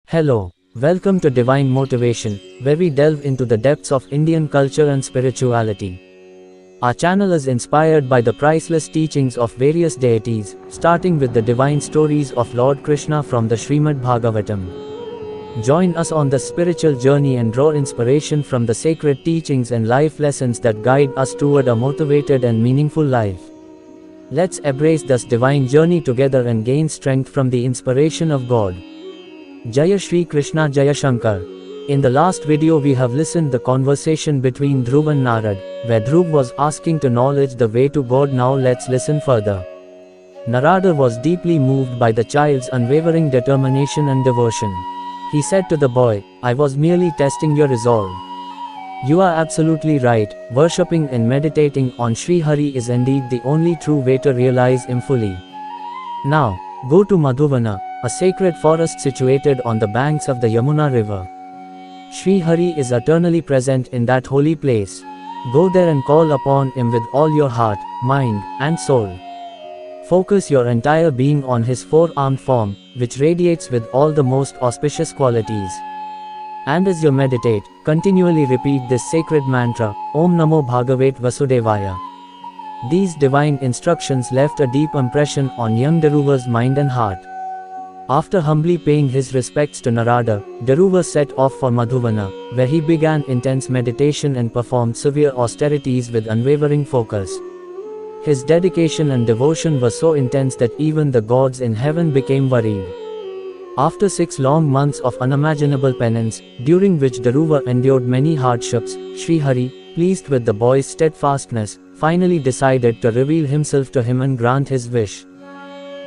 Hello, welcome to Divine Motivation, where we delve into the depths of Indian culture and spirituality. Our channel is inspired by the priceless teachings of various deities, starting with the divine stories of Lord Krishna from the Srimad Bhagavatam. Join us on the spiritual journey and draw inspiration from the sacred teachings and life lessons that guide us toward a motivated and meaningful life. Let's embrace this divine journey together and gain strength from the inspiration of God. Jaya Shri Krishna Jaya Shankar. In the last video we have listened the conversation between Dhruv and Narad, where Dhruv was asking to knowledge the way to God. Now let's listen further. Narada was deeply moved by the child's unwavering determination and devotion. He said to the boy, "I was merely testing your resolve. You are absolutely right, worshipping and meditating on Sri Hari is indeed the only true way to realize Him fully. Now, go to Madhuvana, a sacred forest situated on the banks of the Yamuna river. Sri Hari is eternally present in that holy place. Go there and call upon Him with all your heart, mind, and soul. Focus your entire being on His four-armed form, which radiates with all the most auspicious qualities. And as you meditate, continually repeat this sacred mantra, Om Namo Bhagavate Vasudevaya." These divine instructions left a deep impression on young Dhruva's mind and heart. After humbly paying his respects to Narada, Dhruva set off for Madhuvana, where he began intense meditation and performed severe austerities with unwavering focus. His dedication and devotion were so intense that even the gods in heaven became worried. After 6 long months of unimaginable penance, during which Dhruva endured many hardships, Sri Hari, pleased with the boy's steadfastness, finally decided to reveal himself to him and grant his wish.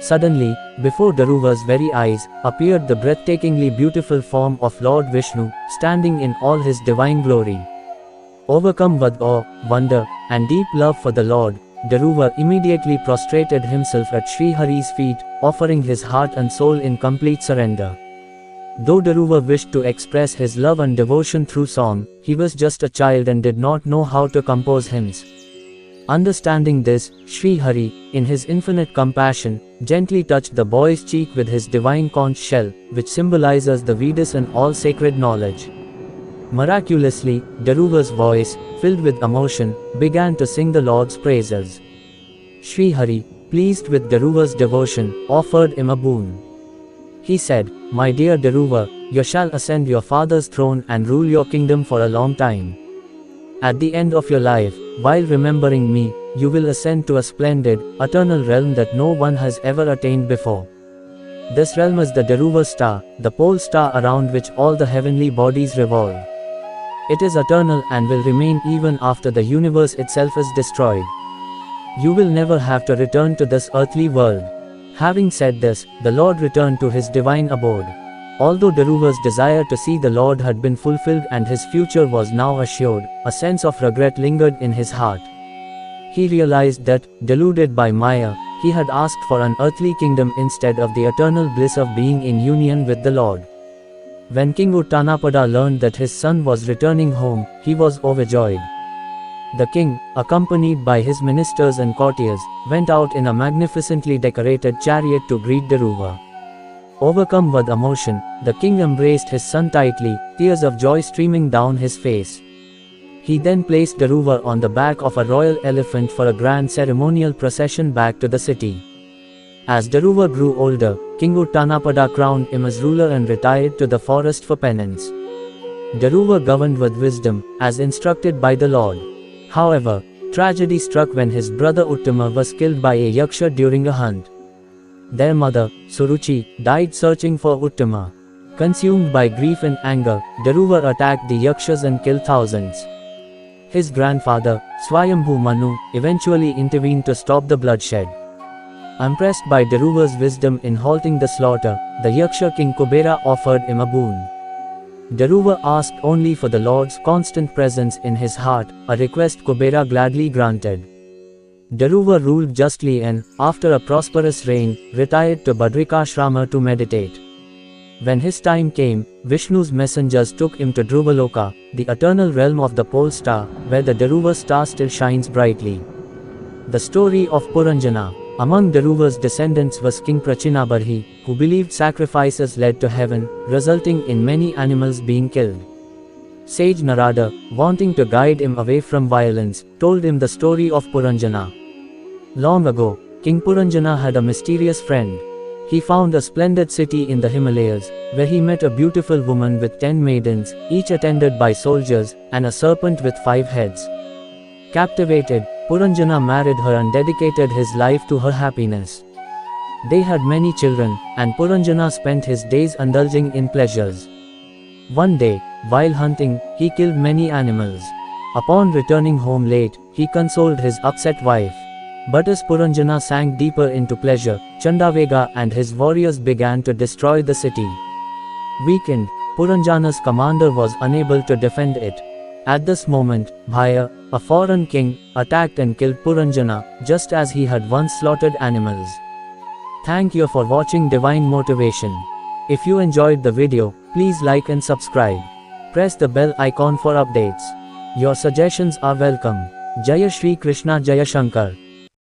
Suddenly, before Dhruva's very eyes, appeared the breathtakingly beautiful form of Lord Vishnu, standing in all his divine glory. Overcome with awe, wonder, and deep love for the Lord, Dhruva immediately prostrated himself at Sri Hari's feet, offering his heart and soul in complete surrender. Though Dhruva wished to express his love and devotion through song, he was just a child and did not know how to compose hymns. Understanding this, Sri Hari, in his infinite compassion, gently touched the boy's cheek with his divine conch shell, which symbolizes the Vedas and all sacred knowledge. Miraculously, Dhruva's voice, filled with emotion, began to sing the Lord's praises. Sri Hari, pleased with Dhruva's devotion, offered him a boon. He said, "My dear Dhruva, you shall ascend your father's throne and rule your kingdom for a long time. At the end of your life, while remembering me, you will ascend to a splendid, eternal realm that no one has ever attained before. This realm is the Dhruva star, the pole star around which all the heavenly bodies revolve. It is eternal and will remain even after the universe itself is destroyed. You will never have to return to this earthly world." Having said this, the Lord returned to his divine abode. Although Dhruva's desire to see the Lord had been fulfilled and his future was now assured, a sense of regret lingered in his heart. He realized that, deluded by Maya, he had asked for an earthly kingdom instead of the eternal bliss of being in union with the Lord. When King Uttanapada learned that his son was returning home, he was overjoyed. The king, accompanied by his ministers and courtiers, went out in a magnificently decorated chariot to greet Dhruva. Overcome with emotion, the king embraced his son tightly, tears of joy streaming down his face. He then placed Dhruva on the back of a royal elephant for a grand ceremonial procession back to the city. As Dhruva grew older, King Uttanapada crowned him as ruler and retired to the forest for penance. Dhruva governed with wisdom, as instructed by the Lord. However, tragedy struck when his brother Uttama was killed by a yaksha during a hunt. Their mother, Suruchi, died searching for Uttama. Consumed by grief and anger, Dhruva attacked the yakshas and killed thousands. His grandfather, Swayambhu Manu, eventually intervened to stop the bloodshed. Impressed by Dhruva's wisdom in halting the slaughter, the yaksha king Kubera offered him a boon. Dhruva asked only for the Lord's constant presence in his heart, a request Kubera gladly granted. Dhruva ruled justly and, after a prosperous reign, retired to Badrikashrama to meditate. When his time came, Vishnu's messengers took him to Dhruvaloka, the eternal realm of the pole star, where the Dhruva star still shines brightly. The story of Puranjana. Among Daruva's descendants was King Prachinabarhi, who believed sacrifices led to heaven, resulting in many animals being killed. Sage Narada, wanting to guide him away from violence, told him the story of Puranjana. Long ago, King Puranjana had a mysterious friend. He found a splendid city in the Himalayas, where he met a beautiful woman with 10 maidens, each attended by soldiers, and a serpent with 5 heads. Captivated, Puranjana married her and dedicated his life to her happiness. They had many children, and Puranjana spent his days indulging in pleasures. One day, while hunting, he killed many animals. Upon returning home late, he consoled his upset wife. But as Puranjana sank deeper into pleasure, Chandavega and his warriors began to destroy the city. Weakened, Puranjana's commander was unable to defend it. At this moment, Bhaya, a foreign king, attacked and killed Puranjana, just as he had once slaughtered animals. Thank you for watching Divine Motivation. If you enjoyed the video, please like and subscribe. Press the bell icon for updates. Your suggestions are welcome. Jaya Shri Krishna Jaya Shankar.